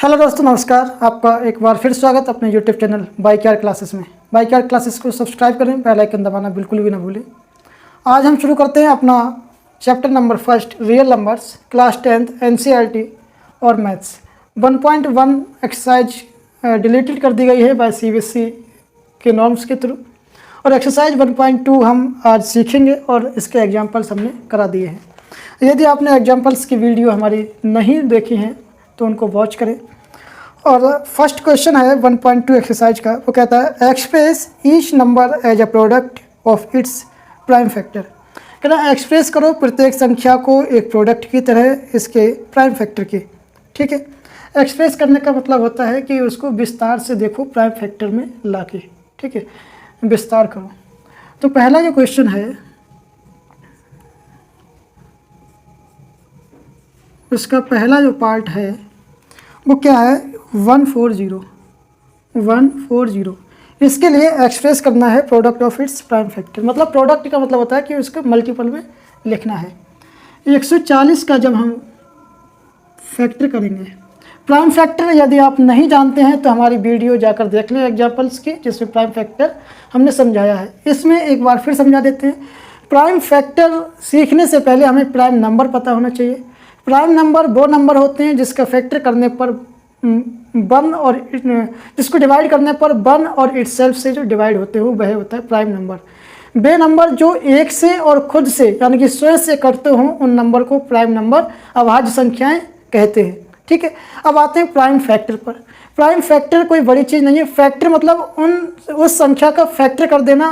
Hello दोस्तों, नमस्कार। आपका एक बार फिर स्वागत अपने यूट्यूब चैनल बाइक क्लासेस में। बाइक क्लासेस को सब्सक्राइब करें, बेल आइकन दबाना बिल्कुल भी ना भूलें। आज हम शुरू करते हैं अपना chapter number first, real numbers, class 10th NCERT और मैथ्स। 1.1 एक्सरसाइज डिलीटेड कर दी गई है बाय सीबीएसई के नॉर्म्स के थ्रू, और एक्सरसाइज 1.2 हम आज सीखेंगे और इसके एग्जाम्पल्स हमने करा दिए हैं। यदि आपने एग्जाम्पल्स की वीडियो हमारी नहीं देखी हैं तो उनको वॉच करें। और फर्स्ट क्वेश्चन है 1.2 एक्सरसाइज का, वो कहता है express each number as a product of its prime factor. कहना है एक्सप्रेस करो प्रत्येक संख्या को एक प्रोडक्ट की तरह इसके प्राइम फैक्टर के। ठीक है, एक्सप्रेस करने का मतलब होता है कि उसको विस्तार से देखो, प्राइम फैक्टर में लाके। ठीक है, विस्तार करो। तो पहला जो क्वेश्चन है उसका पहला जो पार्ट है वो क्या है, 140। इसके लिए एक्सप्रेस करना है product of its prime factor. मतलब प्रोडक्ट का मतलब होता है कि उसको मल्टीपल में लिखना है। 140 का जब हम फैक्टर करेंगे, प्राइम फैक्टर यदि आप नहीं जानते हैं तो हमारी वीडियो जाकर देख लें एग्जाम्पल्स की, जिसमें प्राइम फैक्टर हमने समझाया है। इसमें एक बार फिर समझा देते हैं। प्राइम फैक्टर सीखने से पहले हमें प्राइम नंबर पता होना चाहिए। प्राइम नंबर वो नंबर होते हैं जिसका फैक्टर करने पर वन और जिसको डिवाइड करने पर वन और इटसेल्फ से जो डिवाइड होते हैं वह होता है प्राइम नंबर। वे नंबर जो एक से और खुद से यानी कि स्वयं से करते हों उन नंबर को प्राइम नंबर अभाज्य संख्याएं कहते हैं। ठीक है, अब आते हैं प्राइम फैक्टर पर। प्राइम फैक्टर कोई बड़ी चीज़ नहीं है। फैक्टर मतलब उस संख्या का फैक्टर कर देना,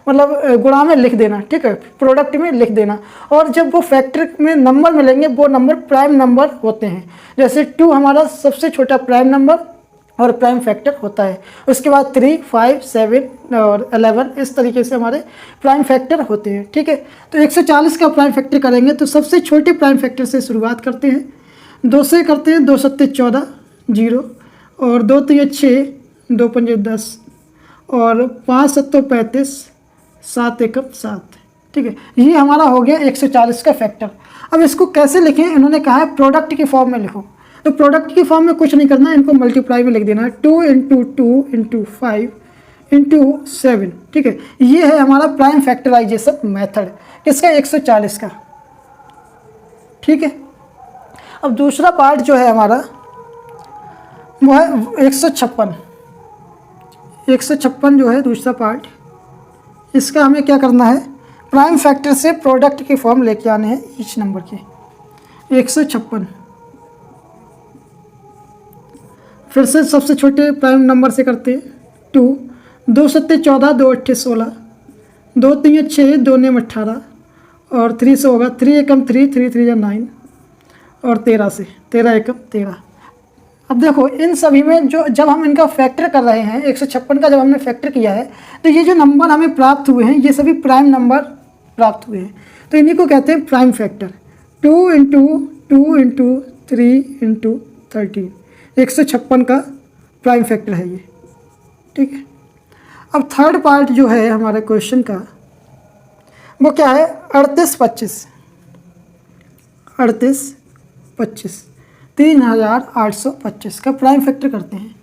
मतलब गुणा में लिख देना। ठीक है, प्रोडक्ट में लिख देना। और जब वो फैक्टर में नंबर मिलेंगे वो नंबर प्राइम नंबर होते हैं। जैसे 2 हमारा सबसे छोटा प्राइम नंबर और प्राइम फैक्टर होता है। उसके बाद 3, 5, 7 और 11 इस तरीके से हमारे प्राइम फैक्टर होते हैं। ठीक है, तो 140 का प्राइम फैक्टर करेंगे तो सबसे छोटे प्राइम फैक्टर से शुरुआत करते हैं। 2 से करते हैं, 2 सत्ते 14, 0 और 2 तिये 6, 2 पंजे 10 और 5 सत्तों 35, 7 एकम 7। ठीक है, ये हमारा हो गया 140 का फैक्टर। अब इसको कैसे लिखें, इन्होंने कहा है प्रोडक्ट की फॉर्म में लिखो। तो प्रोडक्ट की फॉर्म में कुछ नहीं करना है, इनको मल्टीप्लाई में लिख देना है। 2 × 2 × 5 × 7। ठीक है, ये है हमारा प्राइम फैक्टराइजेशन मेथड किसका, 140 का। ठीक है, अब दूसरा पार्ट जो है हमारा वो है 156। 156 जो है दूसरा पार्ट, इसका हमें क्या करना है, प्राइम फैक्टर से प्रोडक्ट की फॉर्म लेके आने हैं ईच नंबर के। 156 फिर से सबसे छोटे प्राइम नंबर से करते हैं। 2, 2 सत्ते 14, 2 अट्ठे 16, 2 तिये 6, 2 नेम 18 और 3 से होगा 3 एकम 3, 3 3 9 और 13 से 13 एकम 13। अब देखो इन सभी में जो जब हम इनका फैक्टर कर रहे हैं, 156 का जब हमने फैक्टर किया है तो ये जो नंबर हमें प्राप्त हुए हैं ये सभी प्राइम नंबर प्राप्त हुए हैं। तो इन्हीं को कहते हैं प्राइम फैक्टर। 2 × 2 × 3 × 13 156 का प्राइम फैक्टर है ये। ठीक है, अब थर्ड पार्ट जो है हमारे क्वेश्चन का वो क्या है, 38 25। 38 25 3825 का प्राइम फैक्टर करते हैं।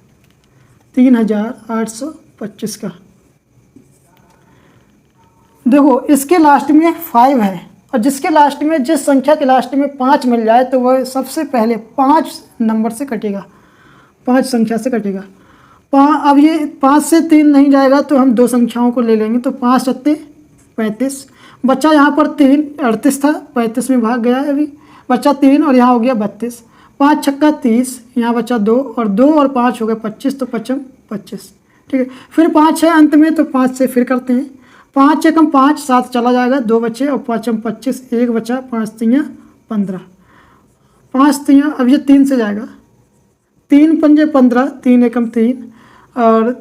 3825 का देखो इसके लास्ट में 5 है और जिसके लास्ट में, जिस संख्या के लास्ट में 5 मिल जाए तो वह सबसे पहले 5 नंबर से कटेगा, 5 संख्या से कटेगा। अब ये 5 से 3 नहीं जाएगा तो हम 2 संख्याओं को ले लेंगे। तो 5 सत्ते 35, बच्चा यहाँ पर 3, 38 था 35 में भाग गया है, अभी बच्चा 3 और यहाँ हो गया 32। 5 छक्का 30, यहाँ बचा 2 और 2 और 5 हो गए 25, तो 55 25। ठीक है, फिर 5 है अंत में तो 5 से फिर करते हैं। 5 एकम 5, 7 चला जाएगा, 2 बचे और 5 25, 1 बचा, 5 तिया 15, 5 तिया अब ये 3 से जाएगा, 3 पंजे 15, 3 एकम 3 और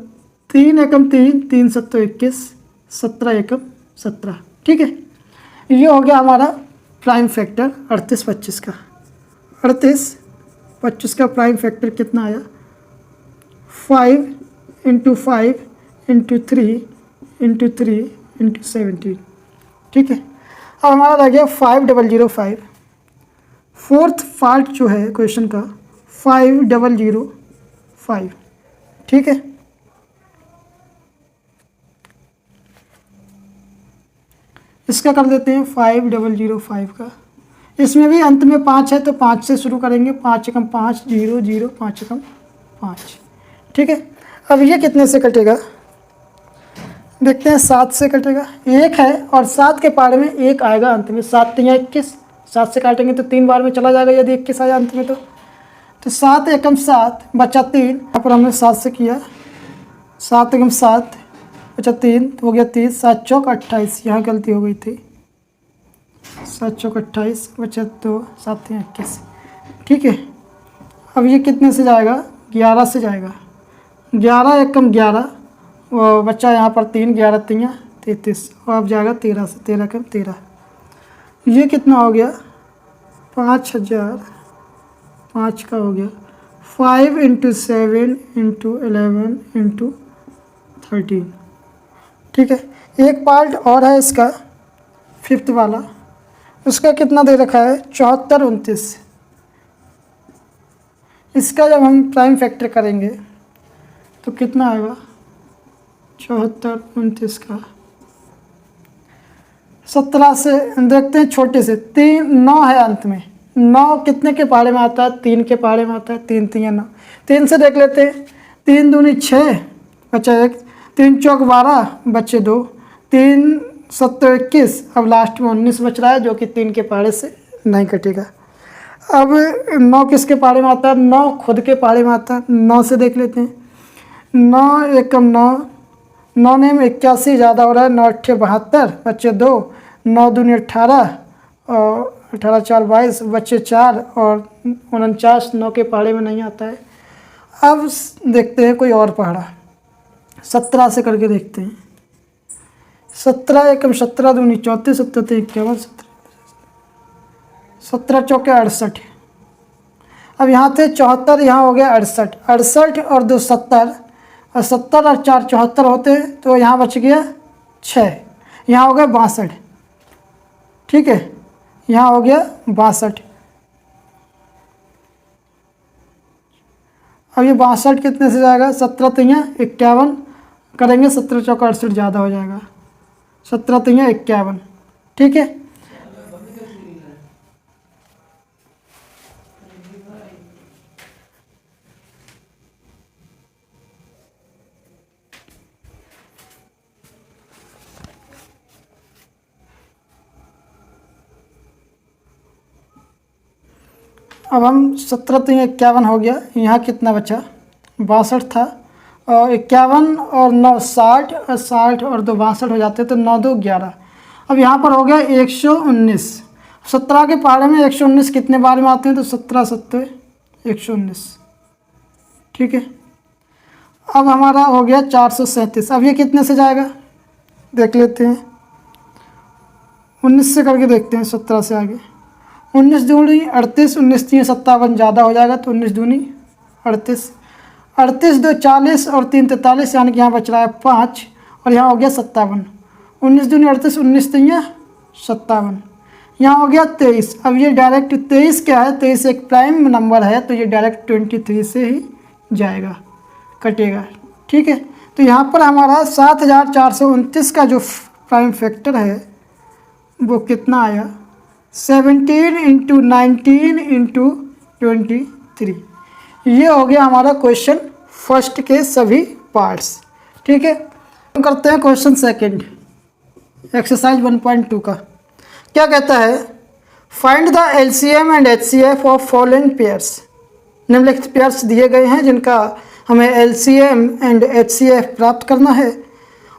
3 एकम 3, 3 सत्तो 21, 17 एकम 17। ठीक है, ये हो गया हमारा प्राइम फैक्टर 38 25 का। 38 25 का प्राइम फैक्टर कितना आया, 5 × 5 × 3 × 3 × 17। ठीक है, अब हमारा रह गया 5005। फोर्थ पार्ट जो है क्वेश्चन का 5005, ठीक है। इसका कर देते हैं 5005 का। इसमें भी अंत में 5 है तो 5 से शुरू करेंगे, 5 एकम 5, 0 0, 5 एकम 5, ठीक है। अब ये कितने से कटेगा, देखते हैं। 7 से कटेगा, 1 है और 7 के पारे में 1 आएगा अंत में। 7 3 21, 7 से काटेंगे तो 3 बार में चला जाएगा यदि 21 आया अंत में तो 7 एकम 7 बचा 3, यहाँ पर हमने 7 से किया। 7 एकम 7 बचा 3 तो हो गया 30, 7 चौक 28, यहाँ गलती हो गई थी। 7 चौक 28 बचा 2, 7 3 21, ठीक है। अब ये कितने से जाएगा, 11 से जाएगा। 11 एकम 11 वो बच्चा यहाँ पर 3, 11 3 33, और अब जाएगा 13 से, 13 कम 13। ये कितना हो गया, 5000, 5 का हो गया 5 × 7 × 11 × 13, ठीक है। एक पार्ट और है इसका, 5th वाला, उसका कितना दे रखा है 74 29। इसका जब हम प्राइम फैक्टर करेंगे तो कितना आएगा, 74 29 का 17 से देखते हैं, छोटे से 3 9 है अंत में। 9 कितने के पारे में आता है, 3 के पारे में आता है। 3 3 9, 3 से देख लेते हैं। 3 दूनी 6 बचा 1, 3 चौक 12 बचे 2, 3 7 21, अब लास्ट में 19 बच रहा है जो कि 3 के पारे से नहीं कटेगा। अब 9 किसके पारे में आता है, 9 खुद के पारे में आता है। 9 से देख लेते हैं। 9 एकम 9, 9 ने में 81 ज़्यादा हो रहा है। 9 8 72 बच्चे 2, 9 दूनी 18 और 18 4 22 बच्चे 4 और 49 9 के पहाड़े में नहीं आता है। अब देखते हैं कोई और पहाड़ा, 17 से करके देखते हैं। 17 एकम 17 दूनी 34, 17 51, 17 चौके 68। अब यहाँ थे 74, यहाँ हो गया 68, 68 और 2 70, और 70 और 4 74 होते हैं तो यहाँ बच गया 6, यहाँ हो गया 62, ठीक है। यहाँ हो गया 62। अब ये 62 कितने से जाएगा, 17 3 51 करेंगे, 17 चौका 68 ज़्यादा हो जाएगा, 17 3 51, ठीक है। अब हम 17 3 51 हो गया। यहाँ कितना बचा, 62 था, और 51 और 9 60, और 60 और 2 62 हो जाते तो 9 2 11। अब यहाँ पर हो गया 119। 17 के पहाड़े में 119 कितने बार में आते हैं, तो 17 7 119, ठीक है। अब हमारा हो गया 437। अब ये कितने से जाएगा देख लेते हैं, 19 से करके देखते हैं। 17 से आगे 19 दूनी 38, 19 3 57 ज़्यादा हो जाएगा तो 19 दूनी 38, 38 2 40 और 3 43, यानी कि यहाँ बच रहा है 5, और यहाँ हो गया 57। 19 दूनी 38, 19 3 57, यहाँ हो गया 23। अब ये डायरेक्ट 23 क्या है, 23 एक प्राइम नंबर है तो ये डायरेक्ट 23 से ही जाएगा, कटेगा, ठीक है। तो यहाँ पर हमारा 7429 का जो प्राइम फैक्टर है वो कितना आया, 17 × 19 × 23। ये हो गया हमारा क्वेश्चन फर्स्ट के सभी पार्ट्स, ठीक है। हम करते हैं क्वेश्चन सेकंड, एक्सरसाइज 1.2 का। क्या कहता है, find the LCM and HCF of following pairs. निम्नलिखित पेयर्स दिए गए हैं जिनका हमें LCM एंड HCF प्राप्त करना है,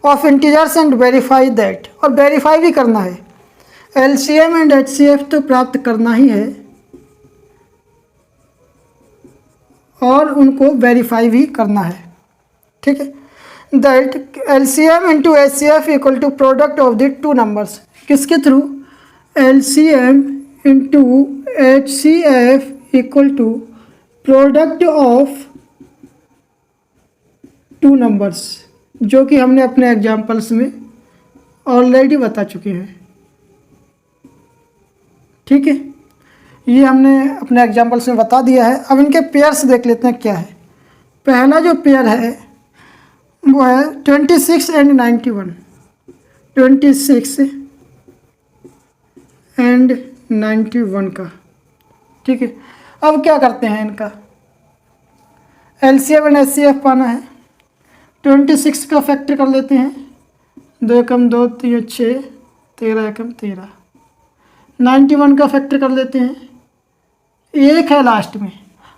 of integers and verify that, और वेरीफाई भी करना है। LCM एंड HCF तो प्राप्त करना ही है और उनको वेरीफाई भी करना है, ठीक है। That LCM into HCF equal to product of the two numbers. किसके through, LCM into HCF equal to product of two numbers, जो कि हमने अपने एग्जाम्पल्स में ऑलरेडी बता चुके हैं, ठीक है। ये हमने अपने एग्जाम्पल्स में बता दिया है। अब इनके पेयर्स देख लेते हैं क्या है। पहला जो पेयर है वो है 26 एंड 91, 26 एंड 91 का, ठीक है। अब क्या करते हैं, इनका एलसीएम एंड एचसीएफ पाना है। 26 का फैक्टर कर लेते हैं, 2 एकम 2 3 6, 13 एकम 13। 91 का फैक्टर कर लेते हैं, एक है लास्ट में।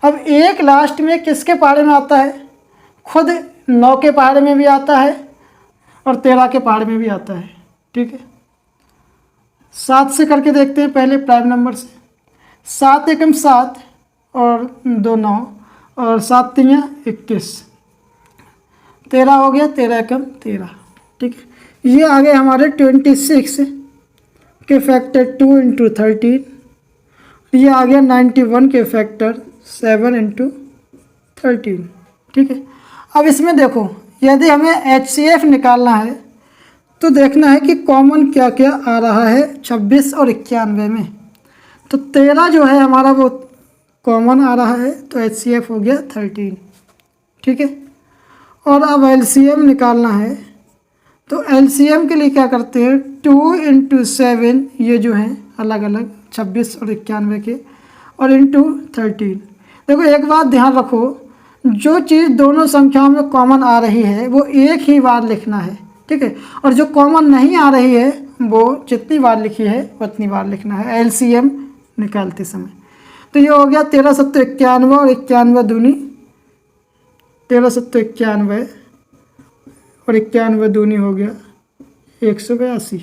अब एक लास्ट में किसके पहाड़े में आता है, खुद 9 के पहाड़े में भी आता है और 13 के पहाड़े में भी आता है, ठीक है। 7 से करके देखते हैं पहले प्राइम नंबर से। 7 एकम 7 और 2 9 और 7 3 21, 13 हो गया, 13 एकम 13, ठीक है। ये आ गए हमारे 26 के फैक्टर 2 इंटू 13। ये आ गया 91 के फैक्टर 7 इंटू 13, ठीक है। अब इसमें देखो, यदि हमें HCF निकालना है तो देखना है कि कॉमन क्या क्या आ रहा है 26 और 91 में। तो 13 जो है हमारा वो कॉमन आ रहा है, तो HCF हो गया 13, ठीक है। और अब LCM निकालना है, तो LCM के लिए क्या करते हैं, 2 इंटू 7, ये जो हैं अलग अलग 26 और 91 के, और इंटू 13। देखो एक बात ध्यान रखो, जो चीज़ दोनों संख्याओं में कॉमन आ रही है वो एक ही बार लिखना है, ठीक है। और जो कॉमन नहीं आ रही है वो जितनी बार लिखी है उतनी बार लिखना है LCM निकालते समय। तो ये हो गया 13 7 91 और 91 दूनी 13 7 91 और 91 दूनी हो गया 182,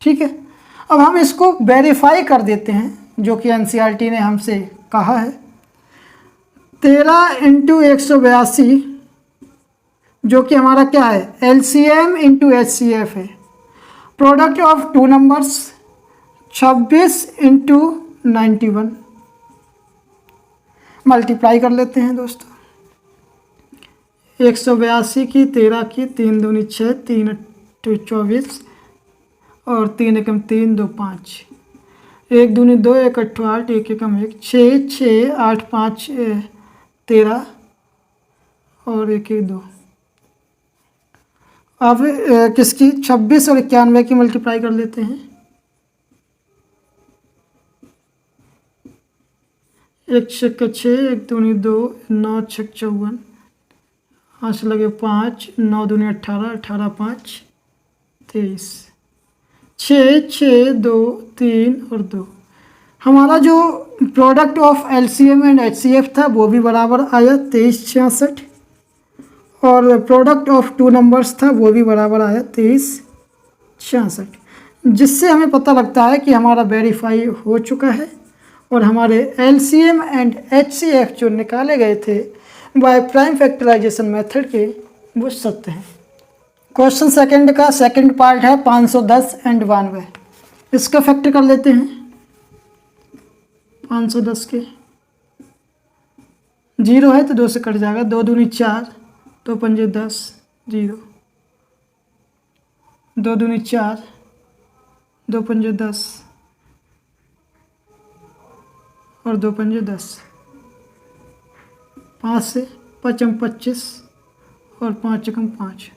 ठीक है। अब हम इसको वेरीफाई कर देते हैं, जो कि NCERT ने हमसे कहा है। 13 इंटू 182 जो कि हमारा क्या है, LCM इंटू HCF है। Product of two numbers 26 into 91, multiply कर लेते हैं दोस्तों। 182 की 13 की 3 दूनी 6, 3 8 24 और 3 एकम 3 2 5, 1 दूनी 2 1 8 8, 1 एकम 1 6 6 8 5 13 और 1 1 2। अब किसकी 26 और 91 की मल्टीप्लाई कर लेते हैं। 1 6 6, 1 दूनी 2, 9 6 54, 5 लगे 5, 9 दूनी 18, 18 5 23, 6 6 2 3 और 2। हमारा जो product of LCM and HCF था वो भी बराबर आया 23 66, और प्रोडक्ट ऑफ टू नंबर्स था वो भी बराबर आया 23 66, जिससे हमें पता लगता है कि हमारा वेरीफाई हो चुका है और हमारे LCM एंड HCF जो निकाले गए थे बाय प्राइम फैक्टराइजेशन मेथड के, वो सत्य हैं। क्वेश्चन सेकंड का सेकंड पार्ट है 510 एंड 92। इसका फैक्टर कर लेते हैं। 510 के 0 है तो 2 से कट जाएगा, 2 दूनी 4, 2 पंजे 10, 0, 2 दूनी 4, 2 पंजे 10 और 2 पंजे 10, 5 से 5 25 और 5 एकम 5,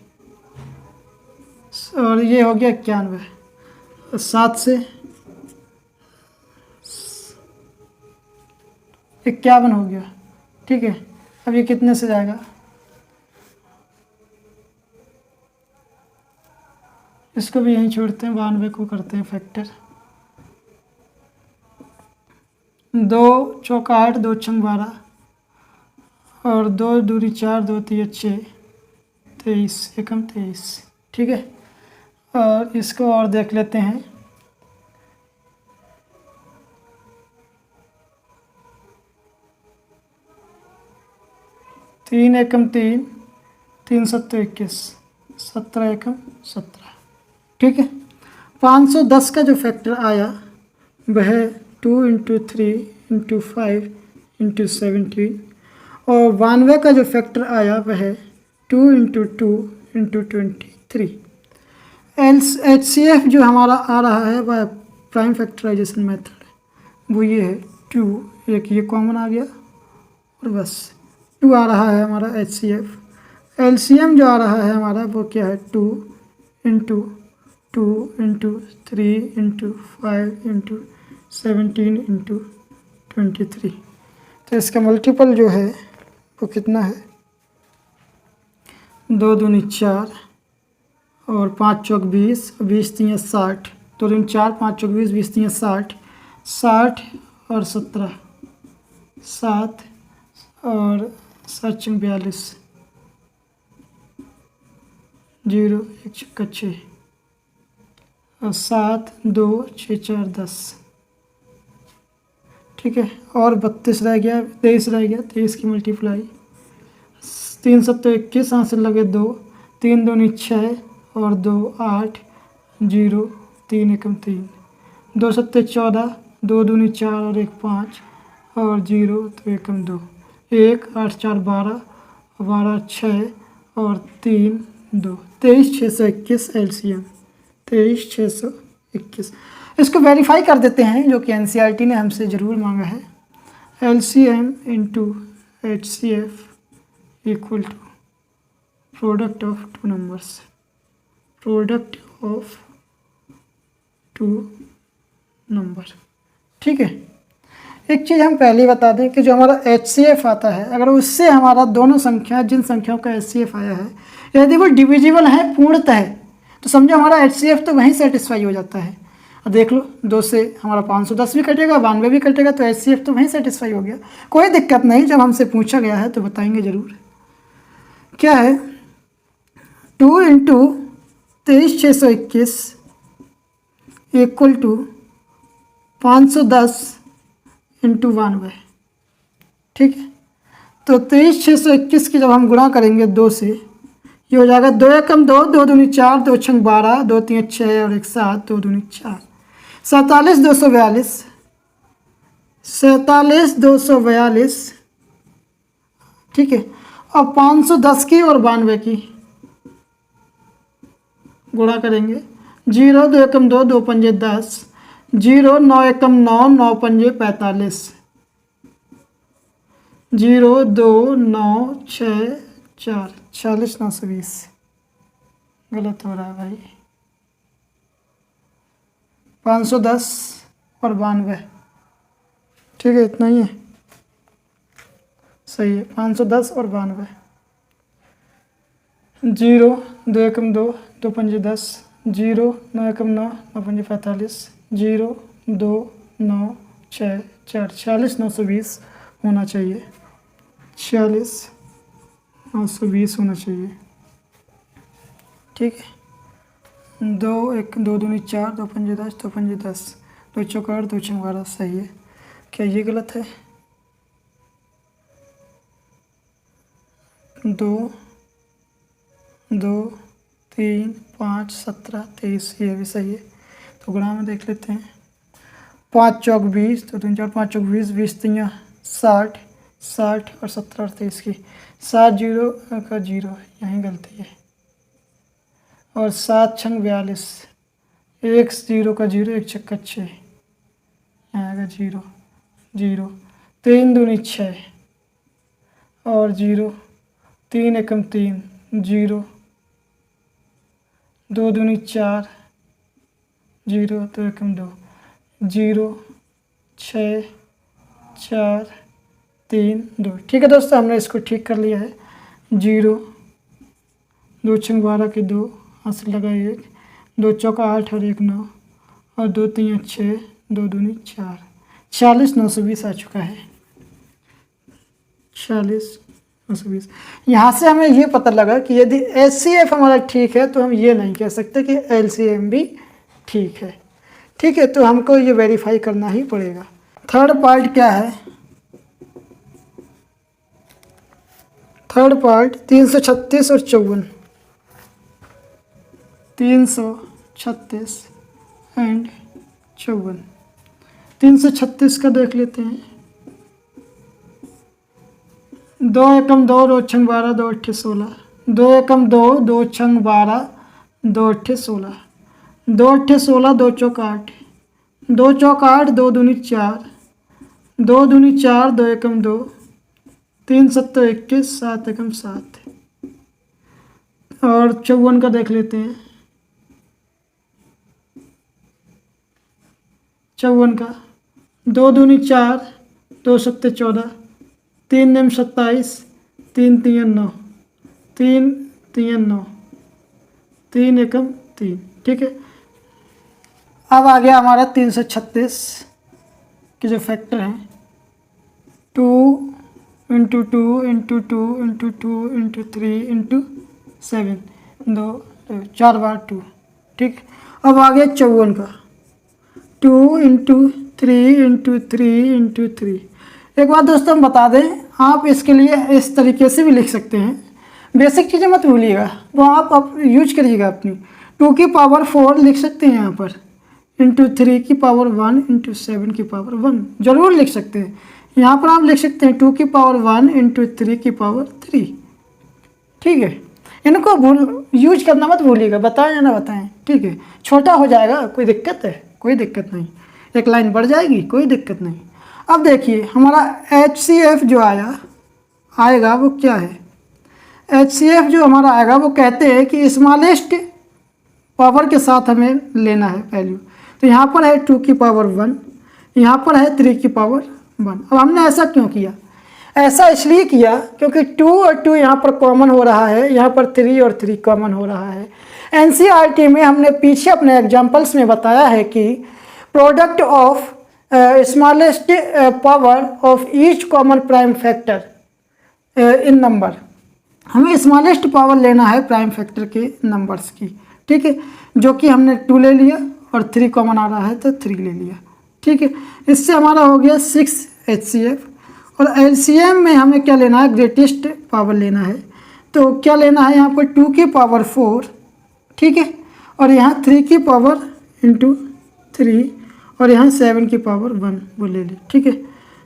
और ये हो गया 91। 7 से 51 हो गया, ठीक है। अब ये कितने से जाएगा, इसको भी यहीं छोड़ते हैं, 92 को करते हैं फैक्टर। 2 चौका 8, 2 छंग 12 और 2 दूरी 4, 2 3 6, 23 एकम 23, ठीक है। और इसको और देख लेते हैं। तीन एकम 3, 3 7 21, 17 एकम 17, ठीक है। 510 का जो फैक्टर आया वह 2 इंटू 3 इंटू 5 इंटू 17, और 92 का जो फैक्टर आया वह 2 इंटू 2 इंटू 23। HCF जो हमारा आ रहा है वह प्राइम फैक्टराइजेशन मेथड, वो ये है 2, एक ये कॉमन आ गया और बस 2 आ रहा है हमारा HCF। LCM जो आ रहा है हमारा वो क्या है 2 into 2 into 3 into 5 into 17 into 23। तो इसका मल्टीपल जो है वो कितना है 2 दूनी 4 और 5 चौक 20, 20 3 60, 2 दूनी 4, 5 चौक 20, 20 3 60, 60 और 17, 7 और 7 चौक 42, 0 1 चौका 6 और 7 2 6 4 10। ठीक है, और 32 रह गया, 23 रह गया, 23 की मल्टीप्लाई 3 7 21, यहाँ से लगे 2, 3 दूनी 6 और 2 8, 0 3 एकम 3, 2 7 14, 2 दूनी 4 और 1 5 और 0 तो एकम 2, 1 8 4 12, 12 6 और 3 2, 23 621 LCM, 23 621। इसको वेरीफाई कर देते हैं जो कि NCERT ने हमसे ज़रूर मांगा है। LCM into HCF equal to product of two numbers, product of two number. ठीक है, एक चीज़ हम पहले बता दें कि जो हमारा HCF आता है, अगर उससे हमारा दोनों संख्या, जिन संख्याओं का HCF आया है, यदि वो डिविजिबल है पूर्णतः, तो समझो हमारा HCF तो वहीं सेटिस्फाई हो जाता है। और देख लो 2 से हमारा 510 भी कटेगा, 92 भी कटेगा, तो HCF तो वहीं सेटिस्फाई हो गया, कोई दिक्कत नहीं। जब हमसे पूछा गया है तो बताएंगे ज़रूर। क्या है 2 इंटू 23 621 इक्वल टू 510 इंटू 92। ठीक है, तो 23 621 की जब हम गुणा करेंगे 2 से, ये हो जाएगा 2 एकम 2, 2 दूनी 4, 2 छंग 12, 2 3 6 और 1 7, 2 दूनी 4, 47 242, 47 242। ठीक है, अब 510 की और 92 की गुणा करेंगे, 0 2 एकम 2, 2 पंजे 10, 0 9 एकम 9, 9 पंजे 45, 0 2 9 6 4, 46 920। गलत हो रहा है भाई, 510 और 92। ठीक है, इतना ही है, सही है, 510 और 92। 0 2 एकम 2, 2 पंजे 10, 0 9 एकम 9, 9 पंजे 45, 0 2 9 6 4, 46 920 होना चाहिए, 46 920 होना चाहिए। ठीक है, 2 1 2 दूनी 4, 2 पंजे 10, 2 पंजे 10, 2 चौक 8, 2 छंग 12। सही है, क्या ये गलत है? 2 2 3 5 17 23, ये भी सही है। तो गुणा में देख लेते हैं, 5 चौक 20, तो 3 4 5 चौक 20, 20 3 60, 60 और 17 और 23 की 7 0 का 0, यहीं गलती है। और 7 छंग 42, 1 0 का 0, 1 छक्का 6, यहाँ आएगा 0 0, 3 दूनी 6 और 0, 3 एकम 3, 0 2 दूनी 4, 0 2 एकम 2, 0 6 4 3 2। ठीक है दोस्तों, हमने इसको ठीक कर लिया है। 0 2 छंग 12 के 2, हाथ से लगा 1, 2 चौका 8 और 1 9 और 2 3 6, 2 दूनी 4, 46 920 आ चुका है, 46 920। यहाँ से हमें ये पता लगा कि यदि HCF हमारा ठीक है तो हम ये नहीं कह सकते कि LCM भी ठीक है। ठीक है, तो हमको ये वेरीफाई करना ही पड़ेगा। थर्ड पार्ट क्या है? थर्ड पार्ट 336 और 54, 336 एंड 54। 336 का देख लेते हैं, 2 एकम 2, 2 छंग 12, 2 अट्ठे 16, 2 एकम 2, 2 छंग 12, 2 अट्ठे 16, 2 अट्ठे 16, 2 चौक 8, 2 चौक 8, 2 दूनी 4, 2 दूनी 4, 2 एकम 2, 3 सत्तो 21, 7 एकम 7। और 54 का देख लेते हैं। 54 का 2 दूनी 4, 2 सत्ते 14, 3 नेम 27, 3 तीन 9, 3 तीन 9, 3 एकम 3। ठीक है, अब आ गया हमारा 336 के जो फैक्टर हैं, 2 into 2 into 2 into 2 into 3 into 7, 2 4 बार 2। ठीक, अब आ गया 54 का, 2 इंटू 3 इंटू 3 इंटू 3। एक बात दोस्तों हम बता दें, आप इसके लिए इस तरीके से भी लिख सकते हैं। बेसिक चीज़ें मत भूलिएगा, वो आप यूज करिएगा अपनी। 2 की पावर 4 लिख सकते हैं यहाँ पर, इंटू 3 की पावर 1 इंटू 7 की पावर 1 जरूर लिख सकते हैं। यहाँ पर आप लिख सकते हैं 2 की पावर 1 इंटू 3 की पावर 3। ठीक है, इनको यूज करना मत भूलिएगा, बताएं या ना बताएं। ठीक है, छोटा हो जाएगा, कोई दिक्कत है? कोई दिक्कत नहीं, एक लाइन बढ़ जाएगी, कोई दिक्कत नहीं। अब देखिए हमारा HCF जो आएगा वो क्या है? HCF जो हमारा आएगा वो कहते हैं कि स्मॉलेस्ट पावर के साथ हमें लेना है वैल्यू। तो यहाँ पर है 2 की पावर 1, यहाँ पर है 3 की पावर 1। अब हमने ऐसा क्यों किया? ऐसा इसलिए किया क्योंकि 2 और 2 यहाँ पर कॉमन हो रहा है, यहाँ पर 3 और 3 कॉमन हो रहा है। NCERT में हमने पीछे अपने एग्जाम्पल्स में बताया है कि product of smallest power of each common prime factor in number, हमें स्मॉलेस्ट पावर लेना है प्राइम फैक्टर के नंबर्स की। ठीक है, जो कि हमने 2 ले लिया और 3 कॉमन आ रहा है तो 3 ले लिया। ठीक है, इससे हमारा हो गया 6 HCF। और LCM में हमें क्या लेना है? ग्रेटेस्ट पावर लेना है। तो क्या लेना है यहाँ पर? 2 की पावर 4, ठीक है, और यहाँ 3 की पावर इंटू 3 और यहाँ 7 की पावर 1 वो ले ली। ठीक है,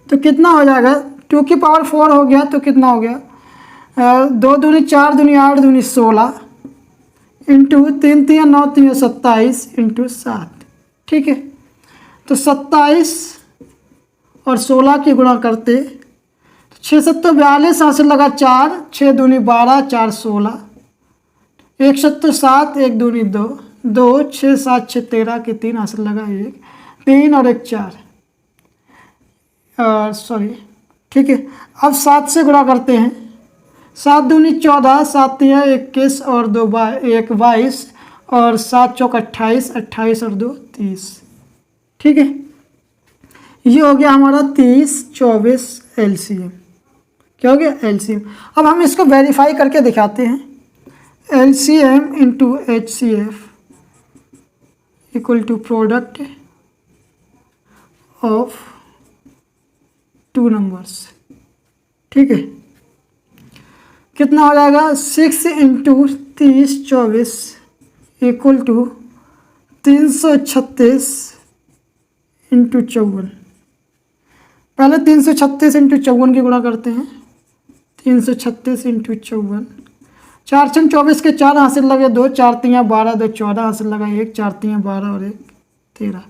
तो कितना हो जाएगा? 2 की पावर 4 हो गया तो कितना हो गया? 2 दूनी 4 दूनी 8 दूनी 16 इंटू 3 3 9 3 27 इंटू 7। ठीक है, तो 27 और 16 की गुणा करते 6 7 42, यहाँ से लगा 4, 6 दूनी 12 4 16, 1 7 7 1 दूनी 2 2 6 7 6 13 के 3, यहाँ से लगा 1 3 और 1 4 सॉरी। ठीक है, अब 7 से गुणा करते हैं। 7 दूनी 14, 7 3 21 और 2 1 22 और 7 चौक 28, 28 और 2 30। ठीक है, ये हो गया हमारा 30 24 LCM। क्या हो गया? LCM। अब हम इसको वेरीफाई करके दिखाते हैं। LCM into HCF equal to product of 2 numbers. ठीक है, कितना हो जाएगा? 6 इंटू 30 24 इक्वल टू 336 इंटू 54। पहले 336 इंटू 54 की गुणा करते हैं। 336 इंटू 54, 4 6 24 के 4 हासिल लगे 2, 4 3 12 2 14 हासिल लगा 1, 4 3 12 और 1 13,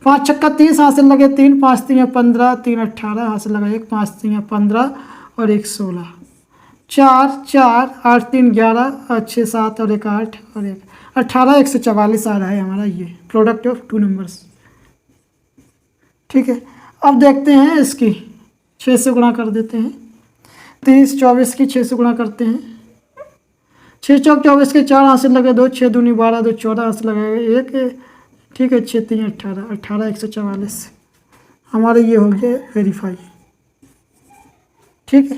5 6 30 हासिल लगे 3, 5 3 15 3 18 हासिल लगा 1, 5 3 15 और 1 16, 4 4 8 3 11 और 6 7 और 1 8 और 1 18 144 आ रहा है हमारा ये प्रोडक्ट ऑफ 2 नंबर्स। ठीक है, अब देखते हैं इसकी 6 से गुणा कर देते हैं। 30 24 की 6 से गुणा करते हैं। 6 चौक 24 के 4 हासिल लगे 2, 6 दूनी 12 2 14 हासिल लगे 1। ठीक है, 6 3 18 18 144 हमारे ये हो गया वेरीफाई। ठीक है।